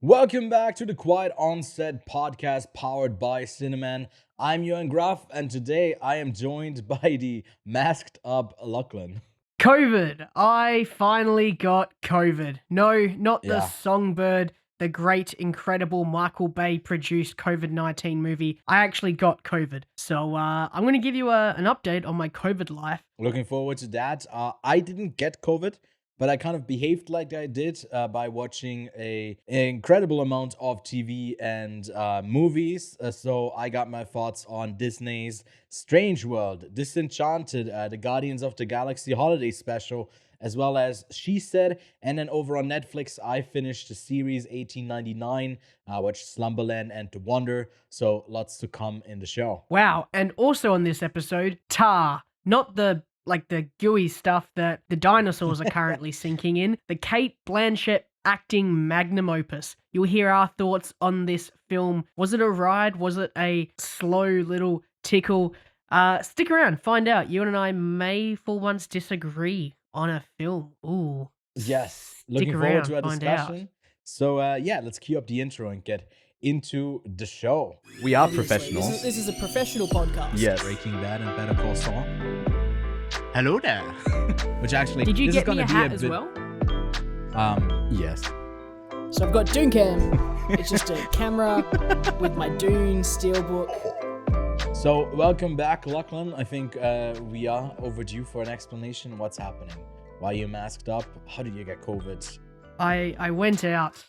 Welcome back to the Quiet On Set podcast powered by Cineman. I'm Ewan and today I am joined by the masked up Lachlan. COVID. I finally got COVID. No, not the Yeah. Songbird, the great, incredible Michael Bay produced COVID-19 movie. I actually got COVID. So I'm going to give you an update on my COVID life. Looking forward to that. I didn't get COVID, but I kind of behaved like I did by watching an incredible amount of TV and movies. So I got my thoughts on Disney's Strange World, Disenchanted, the Guardians of the Galaxy holiday special, as well as She Said. And then over on Netflix, I finished the series 1899, watched Slumberland and The Wonder. So lots to come in the show. Wow. And also on this episode, Tàr. Not the gooey stuff that the dinosaurs are currently sinking in. The Cate Blanchett acting magnum opus. You'll hear our thoughts on this film. Was it a ride? Was it a slow little tickle? Stick around, find out. You and I may for once disagree on a film. Ooh. Yes, looking forward to a discussion. So let's cue up the intro and get into the show. We are professionals. This is a professional podcast. Yes. Breaking Bad and Better Call Saul. Hello there. Which actually, Did you this get is gonna me a be hat a as bit, well? Yes. So I've got Dooncam. It's just a camera with my Dune steelbook. So welcome back, Lachlan. I think we are overdue for an explanation. What's happening? Why are you masked up? How did you get COVID? I went out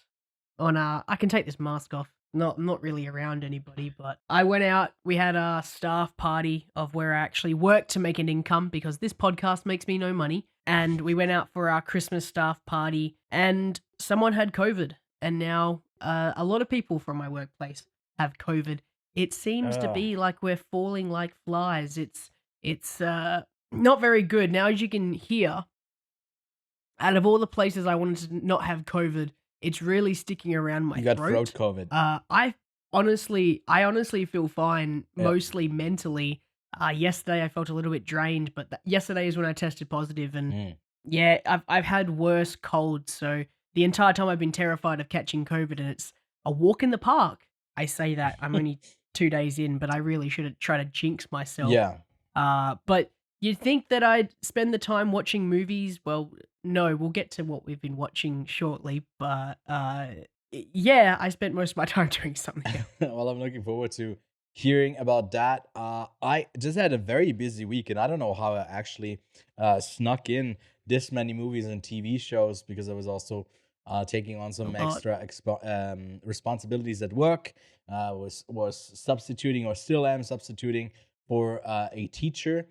on I can take this mask off. I'm not really around anybody, but I went out. We had a staff party of where I actually work to make an income because this podcast makes me no money. And we went out for our Christmas staff party and someone had COVID. And now a lot of people from my workplace have COVID. It seems to be like we're falling like flies. It's not very good. Now, as you can hear, out of all the places I wanted to not have COVID, it's really sticking around my You got throat. throat COVID. I honestly feel fine, mostly mentally. Yesterday I felt a little bit drained, but yesterday is when I tested positive, and I've had worse colds. So the entire time I've been terrified of catching COVID, and it's a walk in the park. I say that I'm only 2 days in, but I really should try to jinx myself. Yeah. But you'd think that I'd spend the time watching movies. Well, no, we'll get to what we've been watching shortly. But I spent most of my time doing something else. Well, I'm looking forward to hearing about that. I just had a very busy week, and I don't know how I actually snuck in this many movies and TV shows because I was also taking on some extra responsibilities at work. Was substituting or still am substituting for a teacher.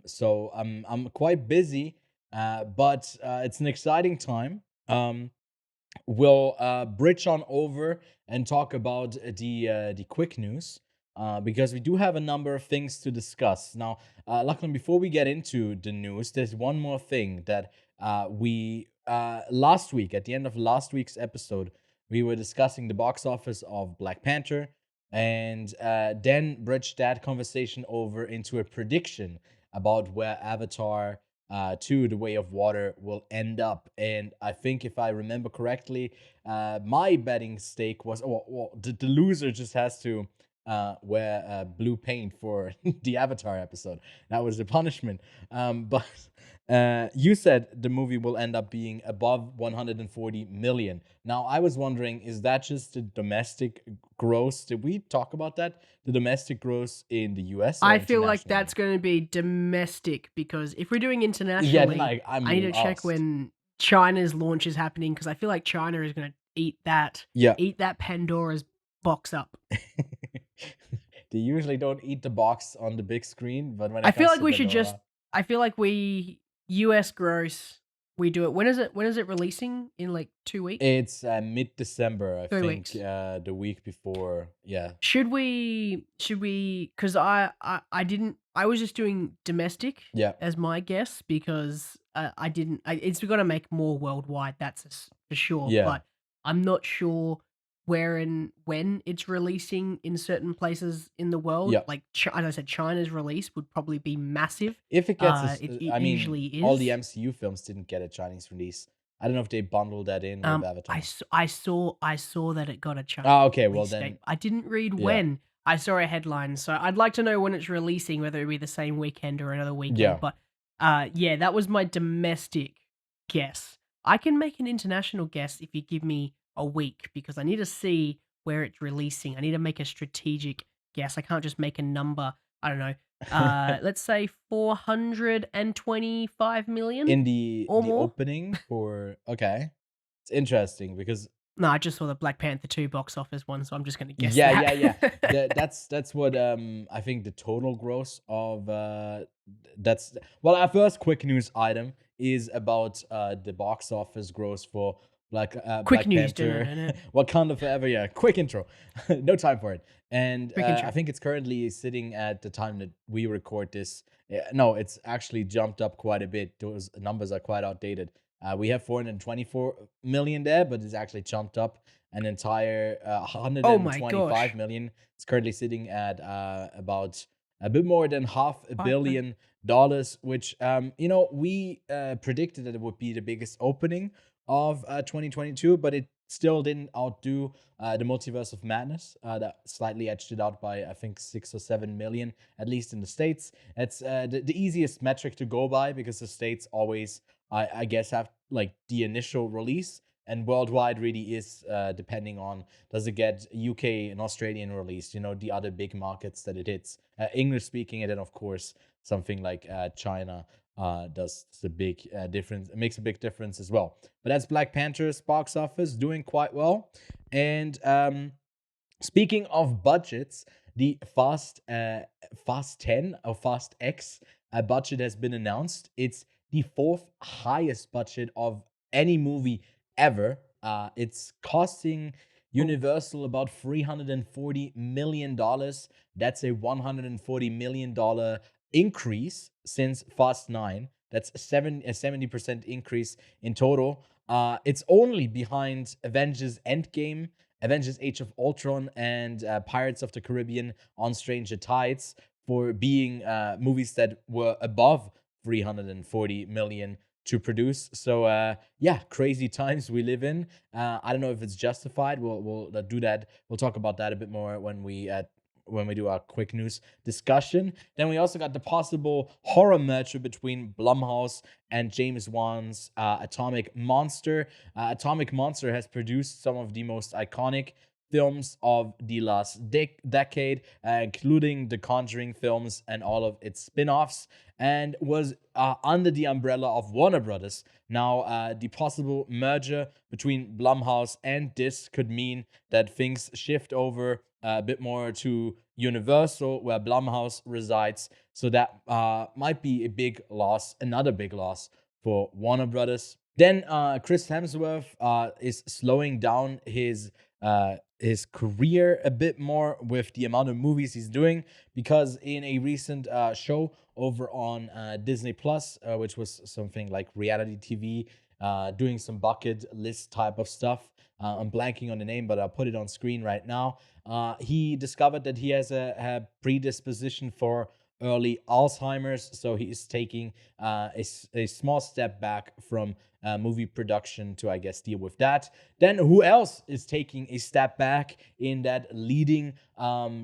So I'm quite busy, but it's an exciting time. We'll bridge on over and talk about the quick news because we do have a number of things to discuss. Now, Lachlan, before we get into the news, there's one more thing that we last week, at the end of last week's episode, we were discussing the box office of Black Panther and then bridged that conversation over into a prediction about where Avatar 2, The Way of Water, will end up. And I think if I remember correctly, my betting stake was, the loser just has to wear blue paint for the Avatar episode. That was the punishment. But you said the movie will end up being above 140 million. Now, I was wondering, is that just the domestic gross? Did we talk about that? The domestic gross in the US? I feel like that's going to be domestic because if we're doing internationally, I need to check when China's launch is happening because I feel like China is going to eat that Pandora's box up. They usually don't eat the box on the big screen, but when I feel like we should just. I feel like US gross. We do it. When is it releasing? In like 2 weeks? It's mid-December, I 3 think. weeks. The week before. Yeah. Should we? Because I didn't. I was just doing domestic. Yeah. As my guess because I didn't. It's gonna make more worldwide. That's for sure. Yeah. But I'm not sure where and when it's releasing in certain places in the world. Yeah. Like as I said, China's release would probably be massive. If it gets, It I mean, usually is. all the MCU films didn't get a Chinese release. I don't know if they bundled that in with Avatar. I saw that it got a chunk. Oh, okay. Well, release then, date. I didn't read yeah. when. I saw a headline, so I'd like to know when it's releasing, whether it be the same weekend or another weekend. Yeah. But yeah, that was my domestic guess. I can make an international guess if you give me a week, because I need to see where it's releasing. I need to make a strategic guess. I can't just make a number. I don't know. Let's say 425 million in the or more. opening for okay, it's interesting because No, I just saw the Black Panther 2 box office one, so I'm just going to guess yeah, that. yeah, yeah. That's what I think the total gross of that's well, our first quick news item is about the box office gross for Quick Black news. Panther, Wakanda Forever. Yeah, quick intro, no time for it. And Quick intro. I think it's currently sitting at the time that we record this. No, it's actually jumped up quite a bit. Those numbers are quite outdated. We have 424 million there, but it's actually jumped up an entire Oh my 125 gosh. million. It's currently sitting at about a bit more than half a $5 billion dollars, which we predicted that it would be the biggest opening of 2022, but it still didn't outdo the Multiverse of Madness. That slightly edged it out by I think 6 or 7 million, at least in the States. It's the easiest metric to go by because the States always, I guess, have like the initial release, and worldwide really is depending on, does it get UK and Australian release, the other big markets that it hits, English speaking, and then of course something like China does the big difference. It makes a big difference as well. But that's Black Panther's box office doing quite well. And speaking of budgets, the Fast 10 or Fast X budget has been announced. It's the fourth highest budget of any movie ever. It's costing Universal about $340 million. That's a $140 million increase since Fast 9. That's a 70% increase in total. It's only behind Avengers Endgame, Avengers Age of Ultron, and Pirates of the Caribbean on Stranger Tides for being movies that were above 340 million to produce. So yeah, crazy times we live in. I don't know if it's justified. We'll do that. We'll talk about that a bit more when we do our quick news discussion. Then we also got the possible horror merger between Blumhouse and James Wan's Atomic Monster. Atomic Monster has produced some of the most iconic films of the last decade, including the Conjuring films and all of its spin-offs, and was under the umbrella of Warner Brothers. Now, the possible merger between Blumhouse and this could mean that things shift over a bit more to Universal, where Blumhouse resides. So that might be a big loss, another big loss for Warner Brothers. Then Chris Hemsworth is slowing down his career a bit more with the amount of movies he's doing, because in a recent show over on Disney Plus, which was something like reality TV, doing some bucket list type of stuff. I'm blanking on the name, but I'll put it on screen right now. He discovered that he has a predisposition for early Alzheimer's, so he is taking a small step back from movie production to, I guess, deal with that. Then who else is taking a step back in that leading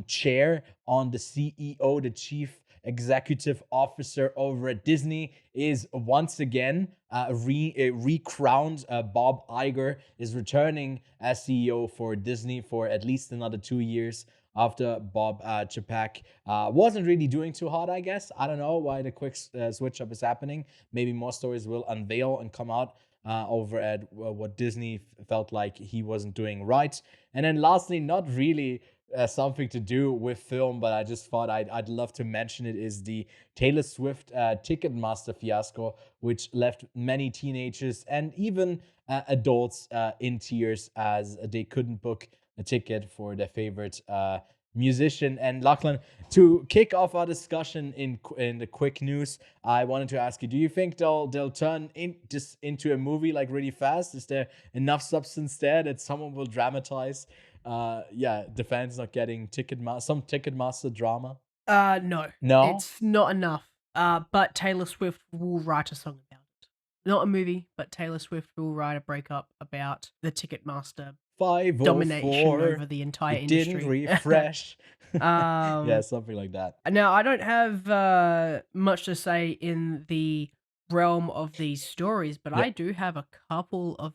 chair on the CEO, the Chief Executive Officer over at Disney, is once again recrowned. Bob Iger is returning as CEO for Disney for at least another 2 years after Bob Chapek wasn't really doing too hot, I guess. I don't know why the quick switch up is happening. Maybe more stories will unveil and come out over at what Disney felt like he wasn't doing right. And then lastly, not really something to do with film, but I just thought I'd love to mention it, is the Taylor Swift Ticketmaster fiasco, which left many teenagers and even adults in tears as they couldn't book a ticket for their favorite musician. And Lachlan, to kick off our discussion in the quick news, I wanted to ask you, do you think they'll turn into a movie like really fast? Is there enough substance there that someone will dramatize the fans not getting Ticketmaster drama? No. No? It's not enough. But Taylor Swift will write a song about it. not a movie, but Taylor Swift will write a breakup about the Ticketmaster 504. domination over the entire It didn't industry. refresh. Yeah, Um, something like that. Now, I don't have much to say in the realm of these stories, but Yep. I do have a couple of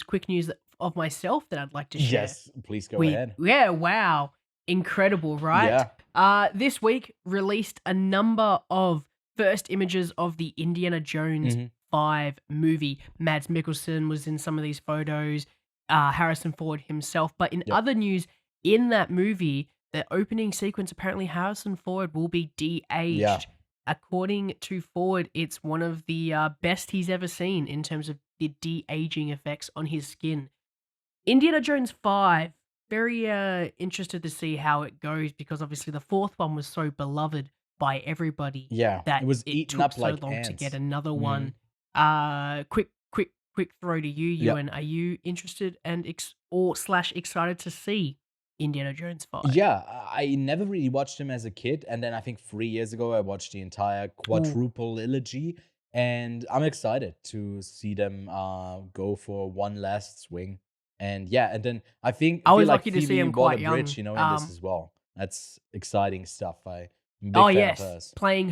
quick news of myself that I'd like to share. Yes, please go ahead. Yeah, wow. Incredible, right? Yeah. This week released a number of first images of the Indiana Jones Mhm. 5 movie. Mads Mikkelsen was in some of these photos, Harrison Ford himself. But in Yep. other news, in that movie, the opening sequence, apparently Harrison Ford will be de-aged. Yeah. According to Ford, it's one of the best he's ever seen in terms of the de-aging effects on his skin. Indiana Jones 5, very interested to see how it goes, because obviously the fourth one was so beloved by everybody Yeah. that It was eaten took up so like long ants. to get another Mhm. one. Quick throw to you, Yep. Ewan. Are you interested and excited to see Indiana Jones 5? Yeah, I never really watched him as a kid, and then I think 3 years ago I watched the entire quadruple trilogy, and I'm excited to see them go for one last swing. And yeah, and then I I feel was like lucky to see Phoebe him quite Waller-Bridge, young. in this as well. That's exciting stuff. I'm a big Oh fan of yes, hers. playing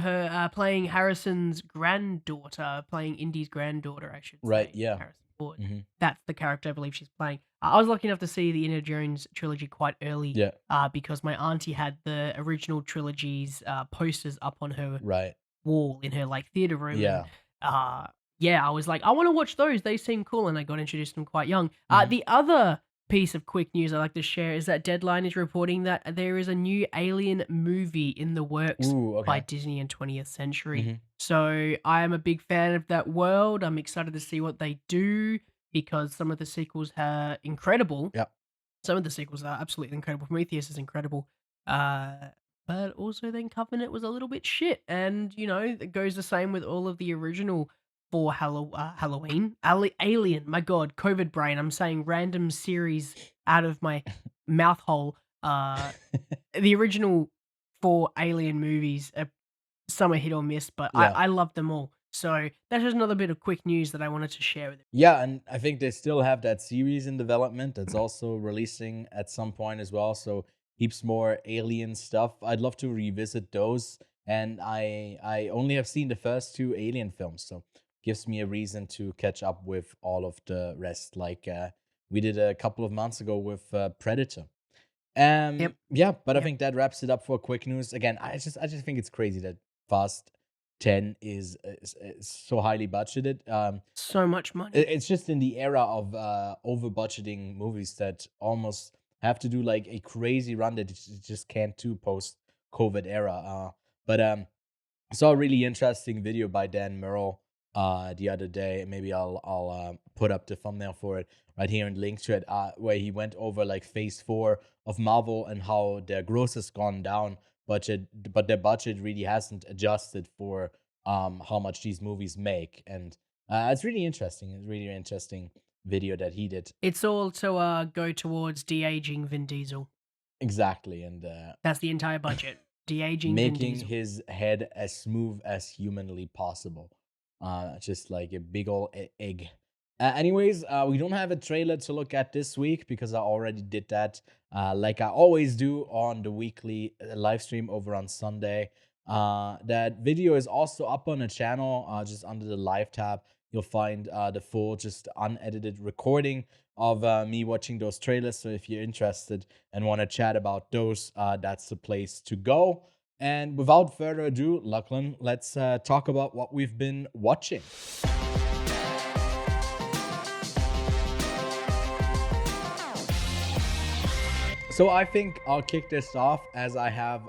Harrison's granddaughter, playing Indy's granddaughter, I should Right? say. Yeah. Harrison Ford. hmm That's the character I believe she's playing. I was lucky enough to see the Indiana Jones trilogy quite early, Yeah. because my auntie had the original trilogy's posters up on her Right. wall in her like theater room, Yeah. and yeah, I was like, I want to watch those. They seem cool, and I got introduced to them quite young. Mhm. The other piece of quick news I'd like to share is that Deadline is reporting that there is a new Alien movie in the works Ooh. by Okay. Disney and 20th Century. Mhm. So I am a big fan of that world. I'm excited to see what they do, because some of the sequels are incredible. Yep. Some of the sequels are absolutely incredible. Prometheus is incredible. But also then Covenant was a little bit shit. And, it goes the same with all of the original for Halloween. Alien, my god, COVID brain. I'm saying random series out of my mouth hole. The original 4 Alien movies, some are hit or miss, but Yeah. I love them all. So that's just another bit of quick news that I wanted to share with you. Yeah, and I think they still have that series in development that's also releasing at some point as well. So heaps more alien stuff. I'd love to revisit those. And I only have seen the first 2 Alien films, so gives me a reason to catch up with all of the rest, like we did a couple of months ago with Predator. Yep. Yeah, but I Yep. think that wraps it up for quick news. Again, I just think it's crazy that Fast 10 is so highly budgeted. So much money. It's just in the era of over budgeting movies that almost have to do like a crazy run that you just can't do post COVID era. But I saw a really interesting video by Dan Murrell the other day. Maybe I'll put up the thumbnail for it right here and link to it, where he went over like phase 4 of Marvel and how their gross has gone down, but their budget really hasn't adjusted for how much these movies make. And it's really interesting. It's really interesting video that he did. It's all to go towards de-aging Vin Diesel. Exactly. And That's the entire budget. De-aging Vin making Diesel. his head as smooth as humanly possible. Just like a big old egg. Anyways, we don't have a trailer to look at this week because I already did that, like I always do on the weekly live stream over on Sunday. That video is also up on the channel, just under the live tab. You'll find the full, just unedited recording of me watching those trailers. So if you're interested and want to chat about those, that's the place to go. And without further ado, Lachlan, let's talk about what we've been watching. So I think I'll kick this off, as I have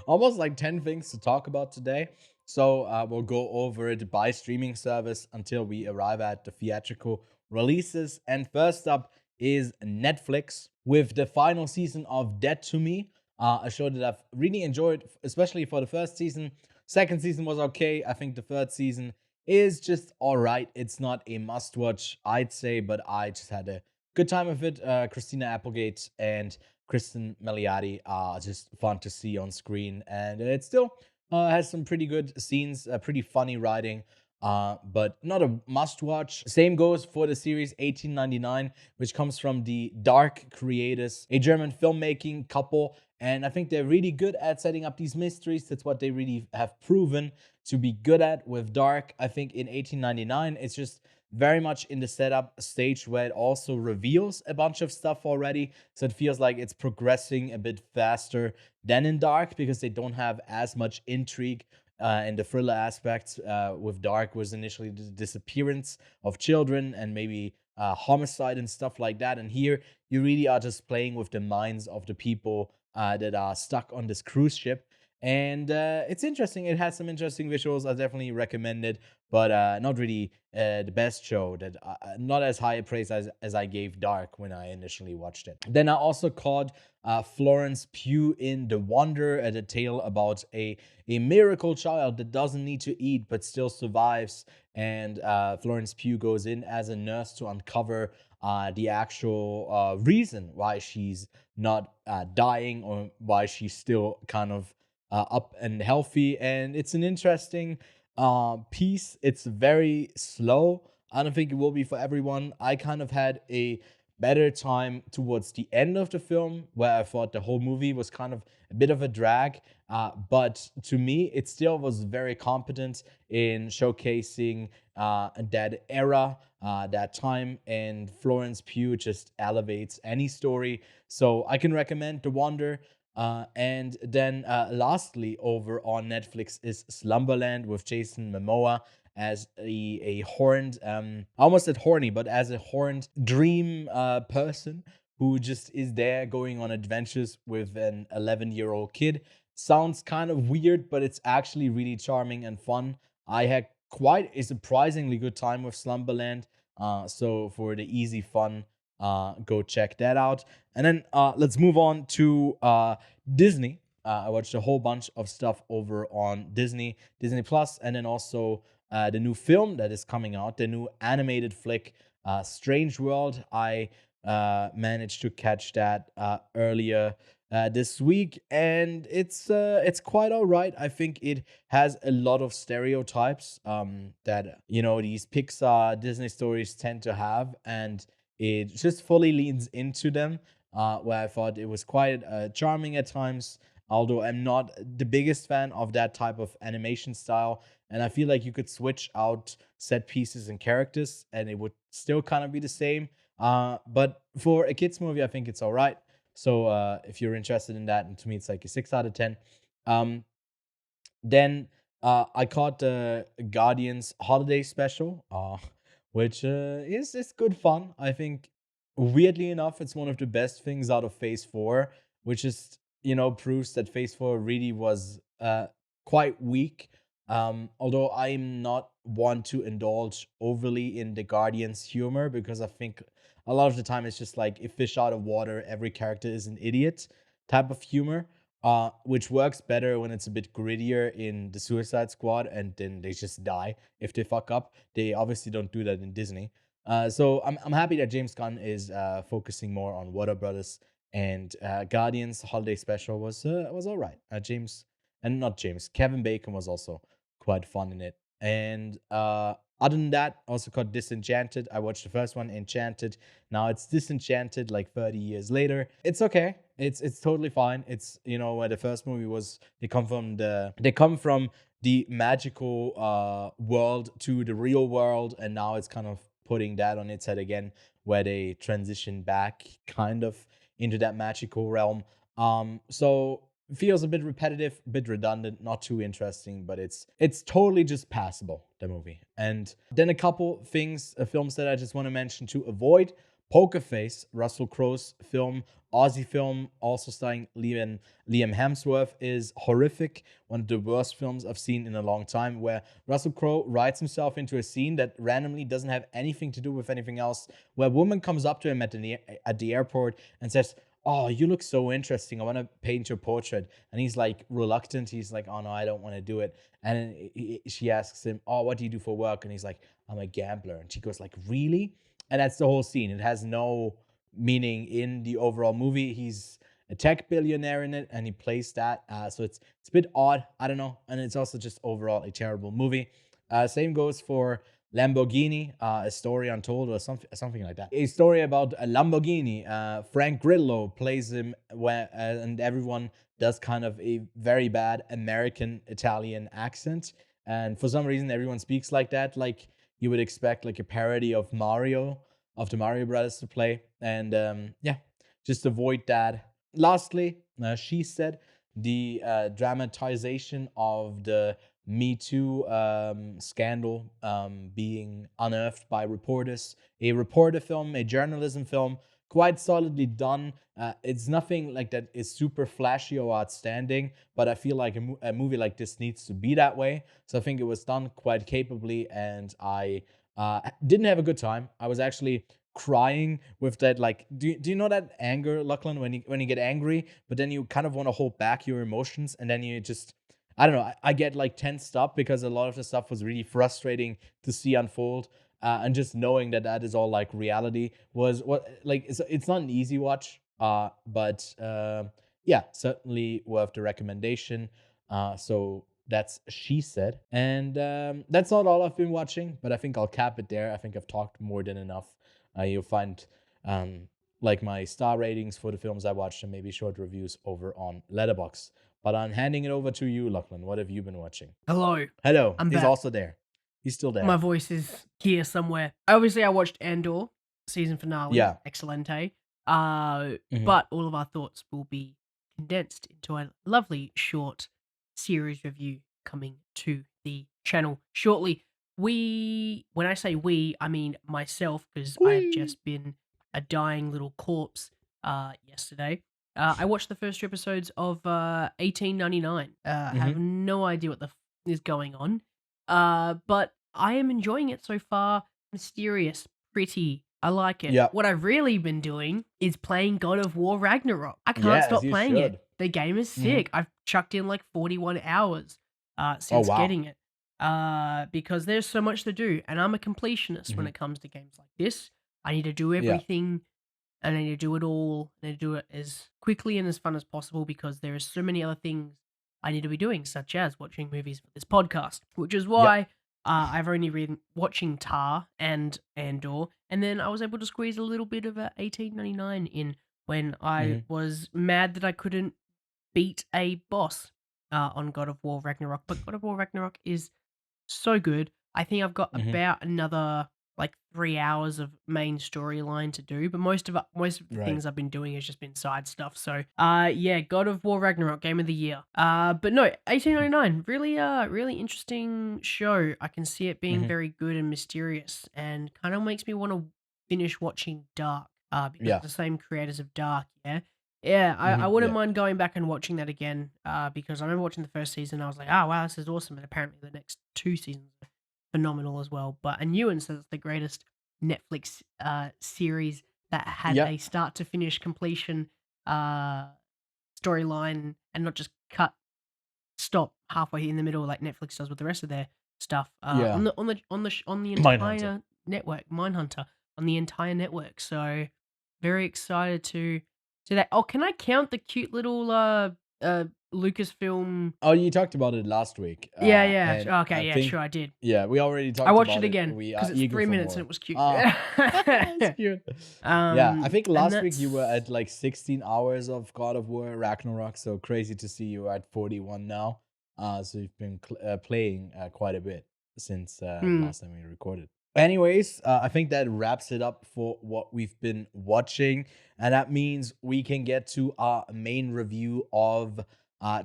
almost like 10 things to talk about today. So we'll go over it by streaming service until we arrive at the theatrical releases. And first up is Netflix with the final season of Dead to Me, a show that I've really enjoyed, especially for the first season. Second season was okay. I think the third season is just all right. It's not a must-watch, I'd say, but I just had a good time with it. Christina Applegate and Kristen Milioti are just fun to see on screen, and it still has some pretty good scenes, pretty funny writing. but not a must watch. Same goes for the series 1899, which comes from the Dark creators, a German filmmaking couple. And I think they're really good at setting up these mysteries. That's what they really have proven to be good at with Dark. I think in 1899, it's just very much in the setup stage where it also reveals a bunch of stuff already. So it feels like it's progressing a bit faster than in Dark because they don't have as much intrigue. And the thriller aspects with Dark was initially the disappearance of children and maybe homicide and stuff like that. And here you really are just playing with the minds of the people that are stuck on this cruise ship. And it's interesting. It has some interesting visuals. I definitely recommend it, but not really the best show. That not as high a praise as I gave Dark when I initially watched it. Then I also caught Florence Pugh in The Wonder, a tale about a miracle child that doesn't need to eat but still survives. And Florence Pugh goes in as a nurse to uncover the actual reason why she's not dying or why she's still kind of up and healthy. And it's an interesting piece. It's very slow. I don't think it will be for everyone. I kind of had a better time towards the end of the film where I thought the whole movie was kind of a bit of a drag. But to me, it still was very competent in showcasing that era, that time, and Florence Pugh just elevates any story. So I can recommend The Wonder. And then lastly, over on Netflix is Slumberland with Jason Momoa as a horned, I almost said horny, but as a horned dream person who just is there going on adventures with an 11-year-old kid. Sounds kind of weird, but it's actually really charming and fun. I had quite a surprisingly good time with Slumberland. So for the easy fun, go check that out. And then let's move on to Disney. I watched a whole bunch of stuff over on Disney Plus, and then also the new film that is coming out, the new animated flick, Strange World. I managed to catch that earlier this week, and it's quite all right. I think it has a lot of stereotypes that these Pixar Disney stories tend to have, and it just fully leans into them. Where I thought it was quite charming at times, although I'm not the biggest fan of that type of animation style. And I feel like you could switch out set pieces and characters and it would still kind of be the same. But for a kids movie, I think it's all right. So if you're interested in that, and to me, it's like a 6 out of 10. Then I caught the Guardians holiday special, which is good fun. I think, weirdly enough, it's one of the best things out of Phase 4, which is, proves that Phase 4 really was quite weak. Although I'm not one to indulge overly in the Guardians humor, because I think a lot of the time it's just like a fish out of water, every character is an idiot type of humor. Which works better when it's a bit grittier in the Suicide Squad, and then they just die if they fuck up. They obviously don't do that in Disney. So I'm happy that James Gunn is focusing more on Warner Brothers, and Guardians Holiday Special was all right. Kevin Bacon was also quite fun in it. And other than that, also called Disenchanted. I watched the first one, Enchanted. Now it's Disenchanted, like 30 years later. It's okay. It's totally fine. It's where the first movie was, they come from the magical world to the real world, and now it's kind of putting that on its head again, where they transition back kind of into that magical realm. So feels a bit repetitive, a bit redundant, not too interesting, but it's totally just passable, the movie. And then a couple films that I just want to mention to avoid. Poker Face, Russell Crowe's film, Aussie film, also starring Liam Hemsworth, is horrific. One of the worst films I've seen in a long time, where Russell Crowe writes himself into a scene that randomly doesn't have anything to do with anything else, where a woman comes up to him at the airport and says, "Oh, you look so interesting. I want to paint your portrait." And he's like reluctant. He's like, "Oh no, I don't want to do it." And she asks him, "Oh, what do you do for work?" And he's like, "I'm a gambler." And she goes like, "Really?" And that's the whole scene. It has no meaning in the overall movie. He's a tech billionaire in it, and he plays that. So it's a bit odd. I don't know. And it's also just overall a terrible movie. Same goes for Lamborghini, A Story Untold, or something like that. A story about a Lamborghini. Frank Grillo plays him, and everyone does kind of a very bad American-Italian accent. And for some reason, everyone speaks like that, like you would expect like a parody of Mario, of the Mario Brothers to play. And just avoid that. Lastly, She Said, the dramatization of the Me Too scandal being unearthed by reporters. A reporter film, a journalism film, quite solidly done. It's nothing like that is super flashy or outstanding, but I feel like a movie like this needs to be that way. So I think it was done quite capably, and I didn't have a good time. I was actually crying with that, like, do you know that anger, Lachlan, when you get angry, but then you kind of want to hold back your emotions, and then you just, I don't know, I get like tensed up because a lot of the stuff was really frustrating to see unfold. And just knowing that that is all like reality was what, like, it's not an easy watch, but yeah, certainly worth the recommendation. So that's She Said. And that's not all I've been watching, but I think I'll cap it there. I think I've talked more than enough. You'll find like my star ratings for the films I watched and maybe short reviews over on Letterboxd. But I'm handing it over to you, Lachlan. What have you been watching? Hello. Hello. I'm He's back. also there. He's still there. My voice is here somewhere. Obviously, I watched Andor season finale. Yeah. Excelente. But all of our thoughts will be condensed into a lovely short series review coming to the channel shortly. When I say we, I mean myself, because I've just been a dying little corpse yesterday. I watched the first 2 episodes of 1899. I have no idea what the is going on. But I am enjoying it so far. Mysterious, pretty. I like it. Yeah. What I've really been doing is playing God of War Ragnarok. I can't Yes, stop you playing should. it. The game is sick. I've chucked in like 41 hours since wow. getting it. Because there's so much to do, and I'm a completionist when it comes to games like this. I need to do everything, and I need to do it all, and I need to do it as quickly and as fun as possible because there are so many other things I need to be doing, such as watching movies for this podcast, which is why I've only been watching Tàr and Andor, and then I was able to squeeze a little bit of 1899 in when I was mad that I couldn't beat a boss on God of War Ragnarok. But God of War Ragnarok is so good. I think I've got about another like 3 hours of main storyline to do, but most of the things I've been doing has just been side stuff. So yeah, God of War Ragnarok, game of the year. But no, 1899, really interesting show. I can see it being very good and mysterious, and kind of makes me want to finish watching Dark because it's the same creators of Dark. I wouldn't mind going back and watching that again because I remember watching the first season. I was like, oh wow, this is awesome, and apparently the next 2 seasons are phenomenal as well. But Ewan says it's the greatest Netflix series that had a start to finish completion storyline and not just stop halfway in the middle like Netflix does with the rest of their stuff on the entire network, Mindhunter, on the entire network. So very excited to do that. Oh, can I count the cute little Lucasfilm? Oh, you talked about it last week. Yeah. Okay, sure, I did. Yeah, we already talked. I watched about it again because it's 3 minutes and it was cute. That's cute. Yeah, I think last week you were that's- at like 16 hours of God of War Ragnarok. So crazy to see you at 41 now. So you've been playing quite a bit since last time we recorded. Anyways, I think that wraps it up for what we've been watching, and that means we can get to our main review of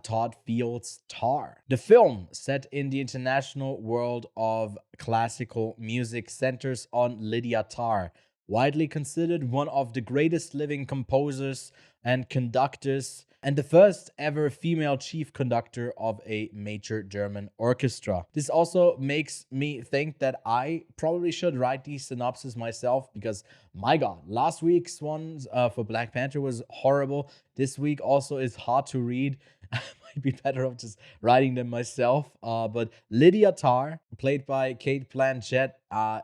Todd Field's Tàr. The film, set in the international world of classical music, centers on Lydia Tàr, widely considered one of the greatest living composers and conductors, and the first ever female chief conductor of a major German orchestra. This also makes me think that I probably should write these synopses myself because, my God, last week's ones for Black Panther was horrible. This week also is hard to read. Might be better off just writing them myself. But Lydia Tàr, played by Cate Blanchett,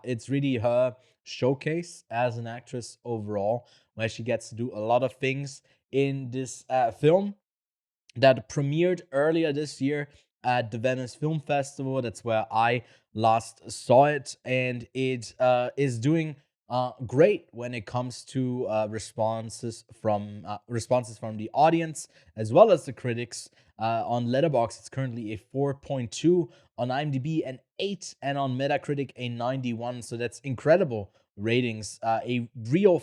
it's really her showcase as an actress overall, where she gets to do a lot of things in this film that premiered earlier this year at the Venice Film Festival. That's where I last saw it, and it is doing great when it comes to responses from the audience as well as the critics. On Letterboxd, it's currently a 4.2, on IMDb an 8, and on Metacritic a 91. So that's incredible ratings. A real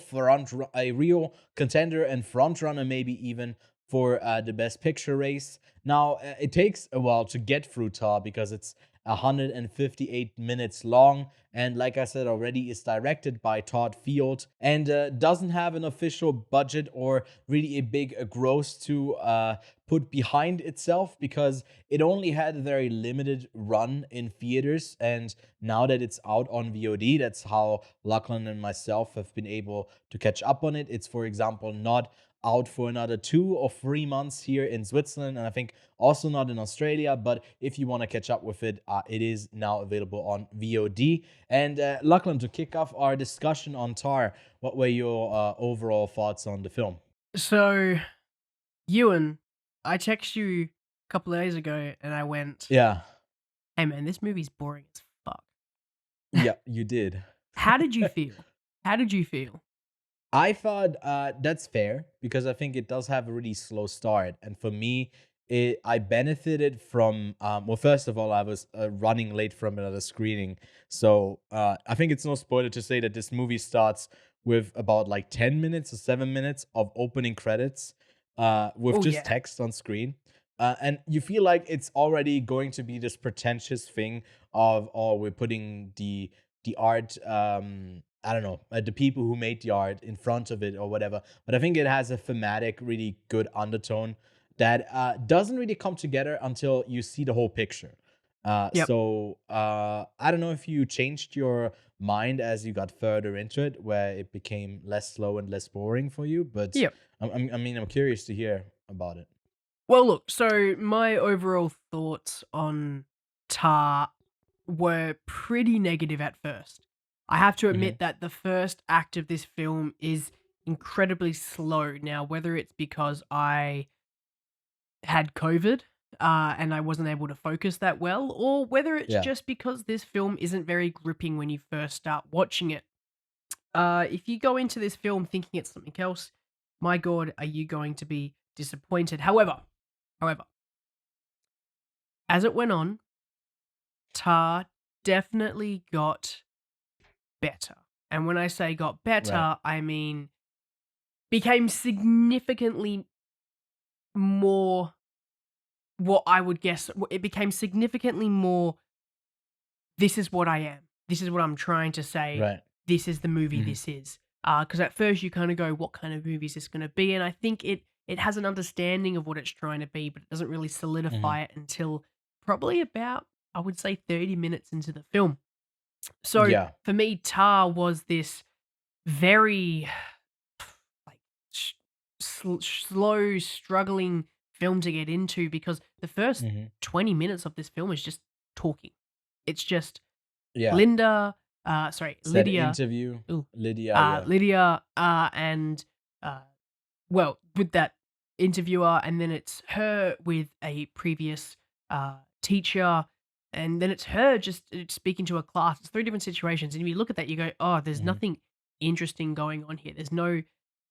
contender and frontrunner, maybe even for the Best Picture race. Now, it takes a while to get through Tar because it's 158 minutes long, and like I said already, is directed by Todd Field, and doesn't have an official budget or really a big gross to put behind itself, because it only had a very limited run in theaters, and now that it's out on VOD, that's how Lachlan and myself have been able to catch up on it. It's, for example, not out for another 2 or 3 months here in Switzerland, and I think also not in Australia. But if you want to catch up with it, it is now available on VOD. And Lachlan, to kick off our discussion on Tar, what were your overall thoughts on the film? So, Ewan, I texted you a couple of days ago, and I went, Yeah, "Hey man, this movie's boring as fuck." yeah, you did. How did you feel? How did you feel? I thought that's fair, because I think it does have a really slow start, and for me, I benefited from well, first of all, I was running late from another screening, so I think it's no spoiler to say that this movie starts with about like 10 minutes or 7 minutes of opening credits, with Oh just yeah. text on screen. And you feel like it's already going to be this pretentious thing of, oh, we're putting the art, I don't know, the people who made the art in front of it or whatever. But I think it has a thematic, really good undertone that doesn't really come together until you see the whole picture. Yep. So I don't know if you changed your mind as you got further into it, where it became less slow and less boring for you. But Yep. I mean, I'm curious to hear about it. Well, look, so my overall thoughts on Tar were pretty negative at first. I have to admit that the first act of this film is incredibly slow. Now, whether it's because I had COVID and I wasn't able to focus that well, or whether it's Yeah. just because this film isn't very gripping when you first start watching it. If you go into this film thinking it's something else, my God, are you going to be disappointed? However, as it went on, Tar definitely got better. And when I say got better, Right. I mean became significantly more what I would guess. It became significantly more, this is what I am. This is what I'm trying to say. Right. This is the movie Mhm. this is. Because at first you kind of go, what kind of movie is this going to be? And I think it has an understanding of what it's trying to be, but it doesn't really solidify it until probably about, I would say, 30 minutes into the film. So Yeah. for me, Tar was this very like slow, struggling film to get into, because the first Mhm. 20 minutes of this film is just talking. It's just Yeah. Lydia, Said Lydia, interview. Ooh. Lydia. Yeah. Lydia, and well, with that interviewer, and then it's her with a previous teacher, and then it's her just speaking to a class. It's 3 different situations, and if you look at that, you go, "Oh, there's Mhm. nothing interesting going on here. There's no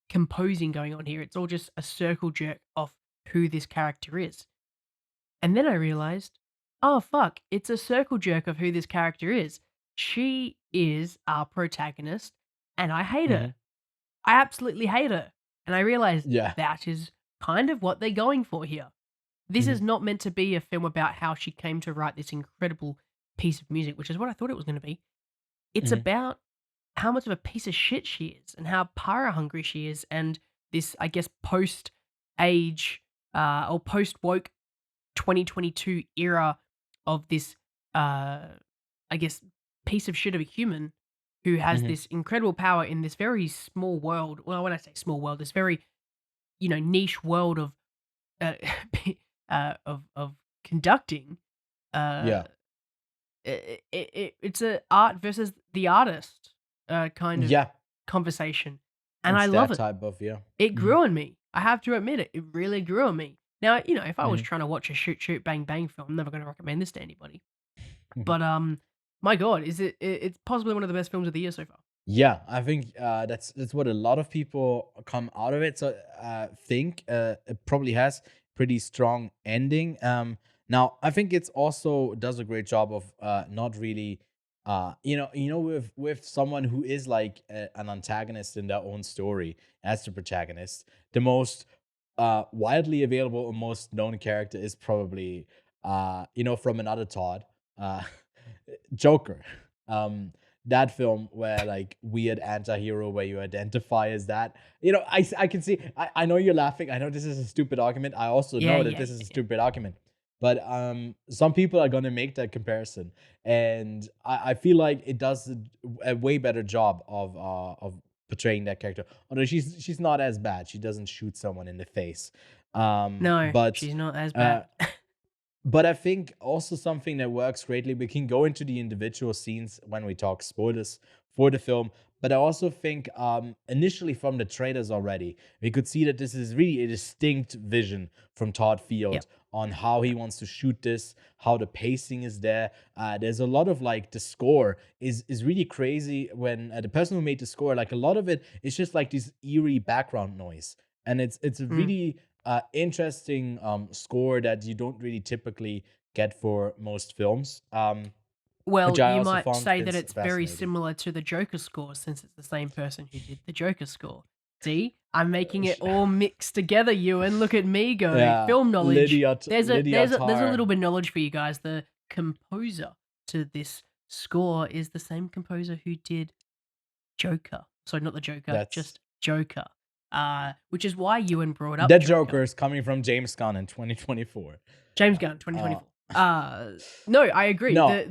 composing going on here. It's all just a circle jerk of who this character is." And then I realized, oh fuck, it's a circle jerk of who this character is. She is our protagonist, and I hate her. Mhm. I absolutely hate her. And I realized Yeah. that is kind of what they're going for here. This Mhm. is not meant to be a film about how she came to write this incredible piece of music, which is what I thought it was going to be. It's Mhm. about how much of a piece of shit she is, and how power hungry she is, and this, I guess, post age or post woke 2022 era of this, I guess, piece of shit of a human who has Mhm. this incredible power in this very small world. Well, when I say small world, this very, niche world of uh, of conducting. Yeah. It's a art versus the artist kind of Yeah. conversation, and I It's love that it. type of, yeah. It Mhm. grew on me. I have to admit it. It really grew on me. Now, if I was Mhm. trying to watch a shoot, bang, bang film, I'm never going to recommend this to anybody. Mhm. But my God, it's possibly one of the best films of the year so far. Yeah, I think that's what a lot of people come out of it. So think it probably has pretty strong ending. Now I think it's also does a great job of not really with someone who is like an antagonist in their own story as the protagonist. The most widely available and most known character is probably from another Todd, uh, Joker. Um, that film where like weird anti-hero where you identify as that. I can see I know you're laughing. I know this is a stupid argument. I also Yeah, know that yeah, this is a yeah. stupid argument. But some people are gonna make that comparison. And I feel like it does a way better job of portraying that character. Although she's not as bad. She doesn't shoot someone in the face. No, But she's not as uh bad. but I think also something that works greatly, we can go into the individual scenes when we talk spoilers for the film. But I also think initially from the trailers already, we could see that this is really a distinct vision from Todd Yep, Field on how he yep. wants to shoot this, how the pacing is there. There's a lot of like the score is really crazy when the person who made the score, like a lot of it is just like this eerie background noise. And it's a Mm. really interesting score that you don't really typically get for most films, Well, which I you also might found say that it's very fascinating. similar to the Joker score since it's the same person who did the Joker score. See, I'm making it Sh- all mixed together, Ewan. Look at me go. yeah, Film knowledge. Lydia There's a little Tar. bit of knowledge for you guys. The composer to this score is the same composer who did Joker. Sorry, not the Joker, That's just Joker. Which is why Ewan brought up that Joker. Joker is coming from James Gunn in 2024. James Gunn, Uh, 2024. No, I agree. no.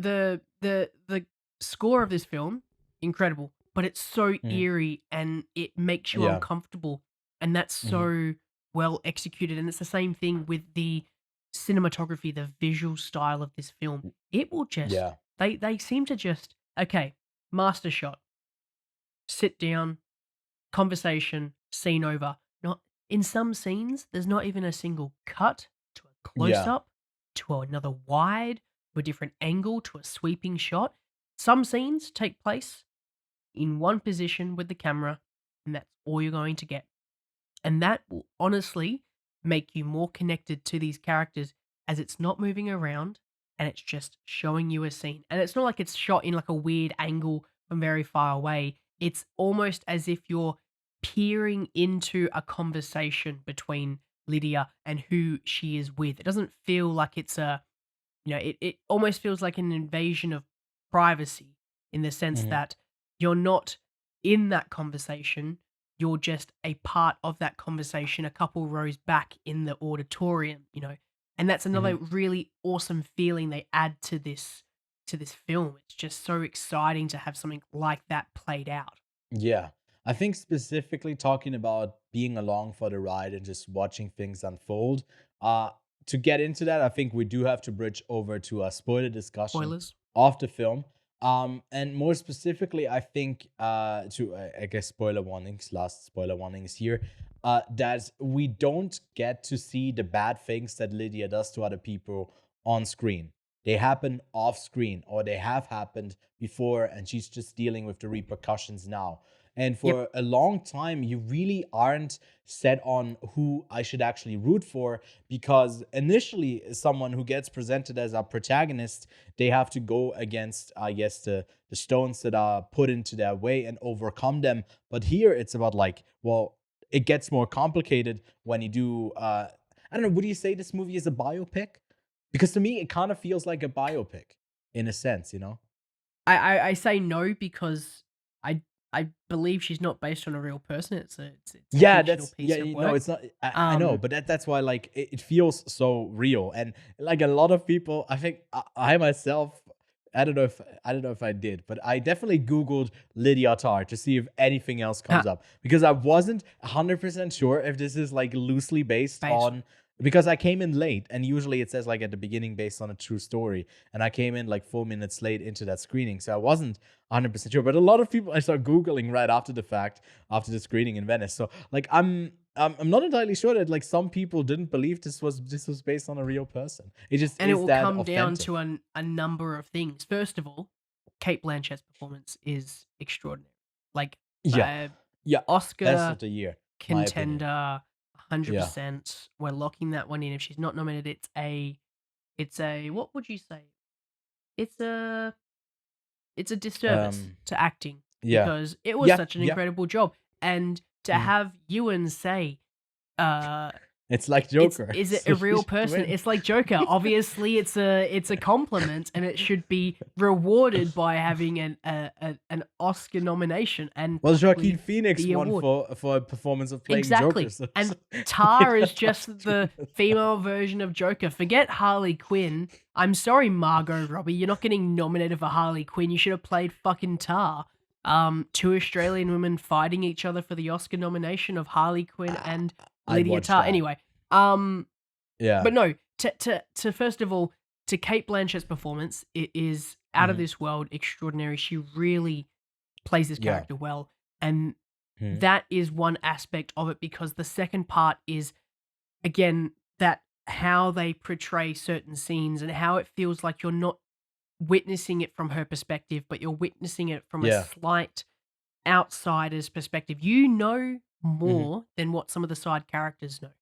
The score of this film, incredible, but it's so Mhm. eerie and it makes you Yeah. uncomfortable, and that's Mhm. so well executed. And it's the same thing with the cinematography, the visual style of this film. It will just Yeah. they seem to just okay, master shot, sit down, conversation, scene over. Not in some scenes, there's not even a single cut to a close Yeah. up, to another wide, to a different angle, to a sweeping shot. Some scenes take place in one position with the camera, and that's all you're going to get. And that will honestly make you more connected to these characters as it's not moving around and it's just showing you a scene. And it's not like it's shot in like a weird angle from very far away. It's almost as if you're peering into a conversation between Lydia and who she is with. It doesn't feel like it's it almost feels like an invasion of privacy in the sense Mhm. that you're not in that conversation, you're just a part of that conversation a couple rows back in the auditorium. And that's another Mhm. really awesome feeling they add to this film. It's just so exciting to have something like that played out. Yeah. I think specifically talking about being along for the ride and just watching things unfold. Uh, to get into that, I think we do have to bridge over to a spoiler discussion Spoilers. of the film. And more specifically, I think I guess spoiler warnings, last spoiler warnings here, that we don't get to see the bad things that Lydia does to other people on screen. They happen off screen or they have happened before, and she's just dealing with the repercussions now. And Yep. for a long time, you really aren't set on who I should actually root for because initially, someone who gets presented as a protagonist, they have to go against, I guess, the stones that are put into their way and overcome them. But here, it's about like, well, it gets more complicated when you do. I don't know. Would you say this movie is a biopic? Because to me, it kind of feels like a biopic in a sense. I say no because I I believe she's not based on a real person. It's a Yeah, fictional piece of work. it's not. I know, Um, but that's why like it feels so real, and like a lot of people, I think I myself, I don't know if I did, but I definitely Googled Lydia Tarr to see if anything else comes up because I wasn't 100% sure if this is like loosely based based on. Because I came in late, and usually it says like at the beginning based on a true story, and I came in like 4 minutes late into that screening, so I wasn't 100% sure. But a lot of people I started Googling right after the fact, after the screening in Venice. So like I'm not entirely sure that like some people didn't believe this was based on a real person. It just And it is will that come down authentic. to a number of things. First of all, Cate Blanchett's performance is extraordinary. Like, Yeah, uh, yeah, best Oscar of the year, my opinion. contender, Yeah, 100%. We're locking that one in. If she's not nominated, it's a what would you say? It's a it's a disservice um, to acting yeah, because it was yeah, such an yeah. incredible job. And to Mm. have Ewan say, uh, It's like it's Joker, is it so a he real should person? win. It's like Joker. Obviously, it's a compliment, and it should be rewarded by having an Oscar nomination and Well, possibly Joaquin Phoenix the won award. for a performance of playing Joker. Exactly. So, And so Tar you is have just to the do that. female version of Joker. Forget Harley Quinn. I'm sorry, Margot Robbie. You're not getting nominated for Harley Quinn. You should have played fucking Tar. Two Australian women fighting each other for the Oscar nomination of Harley Quinn and I'd Lydia watch Tar. that. Anyway, Yeah. but no, to first of all, to Cate Blanchett's performance, it is out of Mhm. this world, extraordinary. She really plays this Yeah. character well, and Mhm. that is one aspect of it because the second part is again that how they portray certain scenes and how it feels like you're not witnessing it from her perspective, but you're witnessing it from a Yeah. slight outsider's perspective. You know Mhm. more than what some of the side characters know,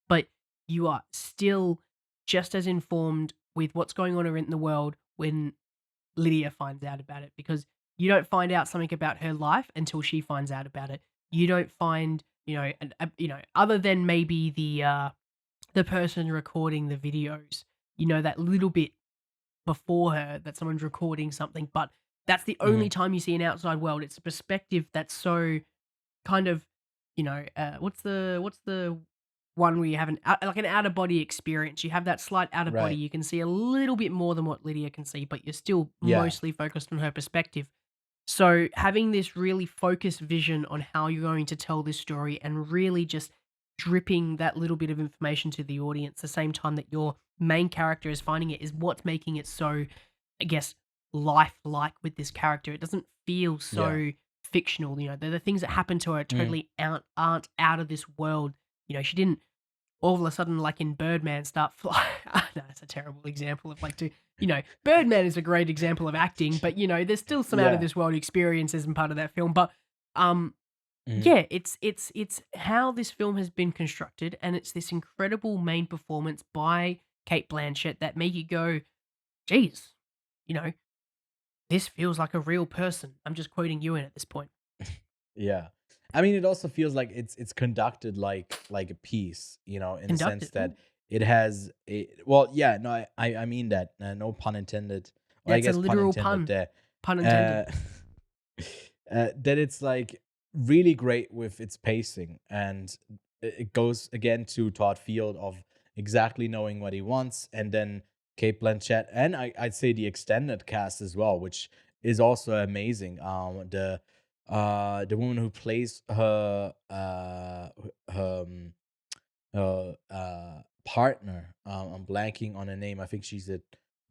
but you are still just as informed with what's going on in the world when Lydia finds out about it because you don't find out something about her life until she finds out about it. You don't find, other than maybe the person recording the videos, that little bit before her that someone's recording something, but that's the only Mhm. time you see an outside world. It's a perspective that's so kind of, what's the one where you have like an out of body experience. You have that slight out of body. Right. You can see a little bit more than what Lydia can see, but you're still Yeah. mostly focused on her perspective. So having this really focused vision on how you're going to tell this story and really just dripping that little bit of information to the audience, the same time that your main character is finding it, is what's making it so, I guess, lifelike with this character. It doesn't feel so fictional. The things that happen to her totally aren't out of this world. She didn't all of a sudden, like in Birdman, start flying. No, that's a terrible example of Birdman is a great example of acting, but there's still some out of Yeah. this world experiences and part of that film. But Mhm. yeah, it's how this film has been constructed, and it's this incredible main performance by Cate Blanchett that make you go, geez, this feels like a real person. I'm just quoting you in at this point. Yeah. I mean, it also feels like it's conducted like a piece, in the sense Conducted. that it has well, yeah, no, I mean that. No pun intended. Or I That's a guess pun literal intended pun. there. Pun intended. That it's like really great with its pacing, and it goes again to Todd Field of exactly knowing what he wants, and then Cate Blanchett, and I'd say the extended cast as well, which is also amazing. The woman who plays her partner, I'm blanking on her name. I think she's a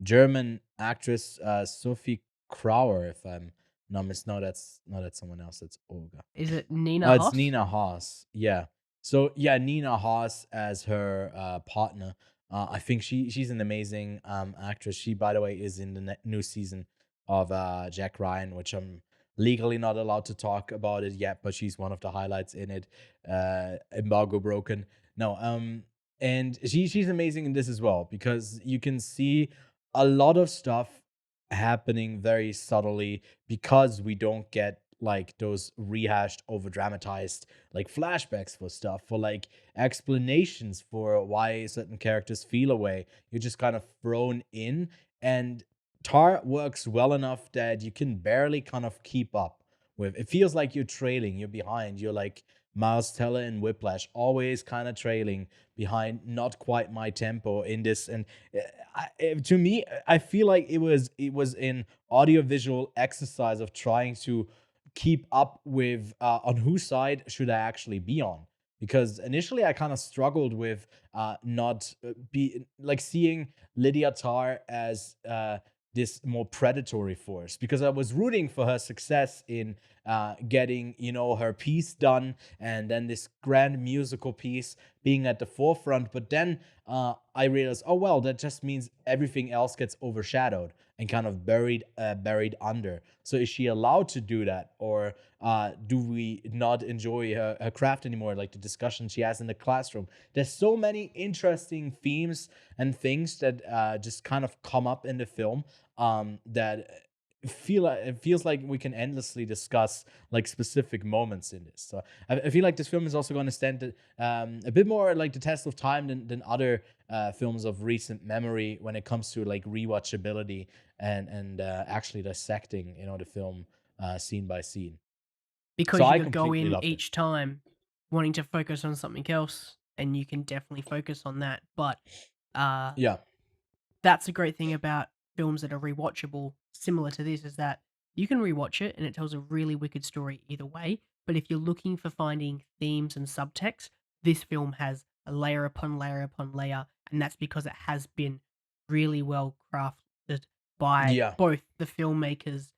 German actress, Sophie Krauer, if I'm not no, that's someone else. That's Olga. Is it Nina It's Hoss? Nina Haas. Yeah. So yeah, Nina Haas as her partner. I think she's an amazing actress. She, by the way, is in the new season of Jack Ryan, which I'm legally not allowed to talk about it yet, but she's one of the highlights in it. Embargo broken. No, and she's amazing in this as well because you can see a lot of stuff happening very subtly because we don't get like those rehashed, over dramatized like flashbacks for stuff, for like explanations for why certain characters feel a way. You're just kind of thrown in, and Tar works well enough that you can barely kind of keep up with. It feels like you're trailing, you're behind, you're like Miles Teller in Whiplash, always kind of trailing behind, not quite my tempo in this. And to me, I feel like it was an audiovisual exercise of trying to keep up with on whose side should I actually be on. Because initially I kind of struggled with not be like seeing Lydia Tar as this more predatory force, because I was rooting for her success in getting, her piece done, and then this grand musical piece being at the forefront. But then I realized, oh well, that just means everything else gets overshadowed and kind of buried under. So is she allowed to do that, or do we not enjoy her craft anymore? Like the discussion she has in the classroom. There's so many interesting themes and things that just kind of come up in the film that it feels like we can endlessly discuss like specific moments in this. So I feel like this film is also going to stand a bit more like the test of time than other films of recent memory when it comes to like rewatchability and actually dissecting the film scene by scene. Because So you I could go completely in loved it. each time wanting to focus on something else, and you can definitely focus on that. But Yeah. that's a great thing about films that are rewatchable, similar to this, is that you can rewatch it and it tells a really wicked story either way. But if you're looking for finding themes and subtext, this film has a layer upon layer upon layer, and that's because it has been really well crafted by Yeah. both the filmmakers,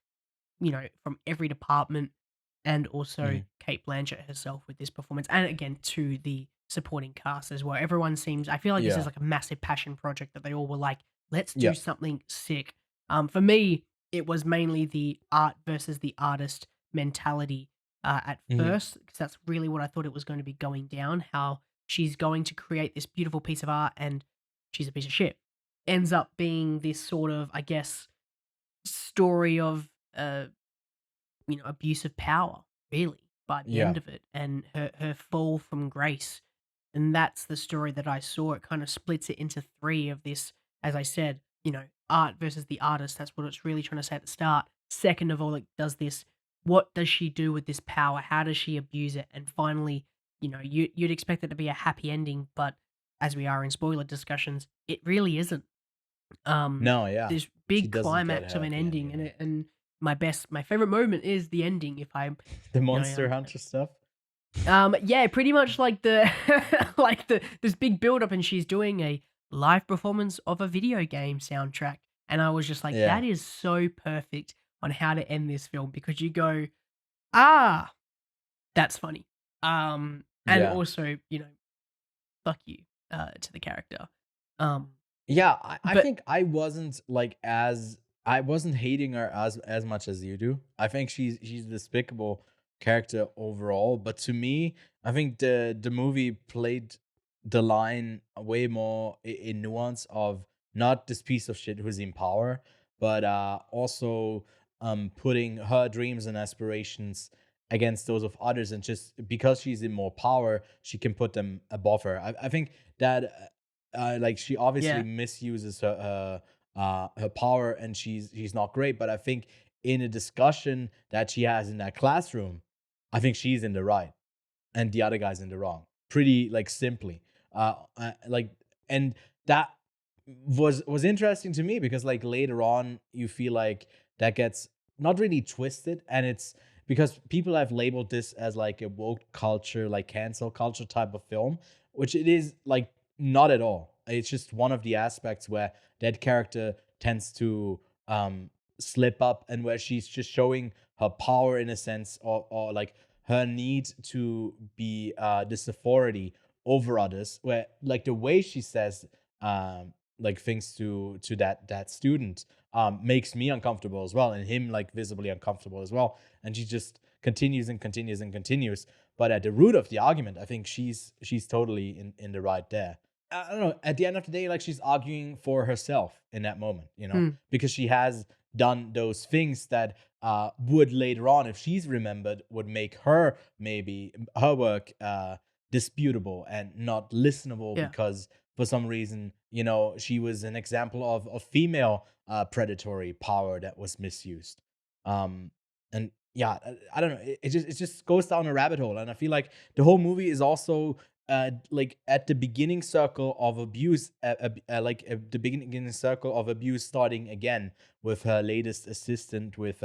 from every department, and also Cate Blanchett herself with this performance, and again to the supporting cast as well. Everyone seems, I feel like this Yeah. is like a massive passion project that they all were like, let's do Yeah. something sick. For me, it was mainly the art versus the artist mentality at first, because that's really what I thought it was going to be going down. How she's going to create this beautiful piece of art and she's a piece of shit. Ends up being this sort of, I guess, story of abuse of power, really, by the Yeah. end of it, and her fall from grace. And that's the story that I saw. It kind of splits it into three of this, as I said, art versus the artist. That's what it's really trying to say at the start. Second of all, it does this. What does she do with this power? How does she abuse it? And finally, you'd expect it to be a happy ending, but as we are in spoiler discussions, it really isn't. No, yeah. This She big doesn't get climax of an happy ending, ending. and my favorite moment is the ending. If I, The Monster Hunter stuff. yeah, pretty much like the this big build up, and she's doing a live performance of a video game soundtrack, and I was just like, Yeah. that is so perfect on how to end this film, because you go, ah, that's funny, and Yeah. also fuck you to the character, Yeah, I but think I wasn't I wasn't hating her as much as you do. I think she's a despicable character overall, but to me, I think the movie played the line way more in nuance of not this piece of shit who's in power, but also putting her dreams and aspirations against those of others, and just because she's in more power, she can put them above her. I think that like she obviously yeah, misuses her power, and she's not great. But I think in a discussion that she has in that classroom, I think she's in the right and the other guy's in the wrong. Pretty like simply, like, and that was interesting to me, because like later on you feel like that gets not really twisted, and it's because people have labeled this as like a woke culture, like cancel culture type of film, which it is like not at all. It's just one of the aspects where that character tends to slip up, and where she's just showing her power in a sense, or like her need to be this authority over others, where like the way she says like things to that student makes me uncomfortable as well, and him like visibly uncomfortable as well, and she just continues and continues and continues. But at the root of the argument, I think she's totally in the right there. I don't know, at the end of the day, like, she's arguing for herself in that moment, because she has done those things that would later on, if she's remembered, would make her maybe her work disputable and not listenable, yeah. because for some reason, she was an example of female predatory power that was misused. And yeah, I don't know. It just goes down a rabbit hole, and I feel like the whole movie is also like at the beginning circle of abuse, the beginning circle of abuse, starting again with her latest assistant, with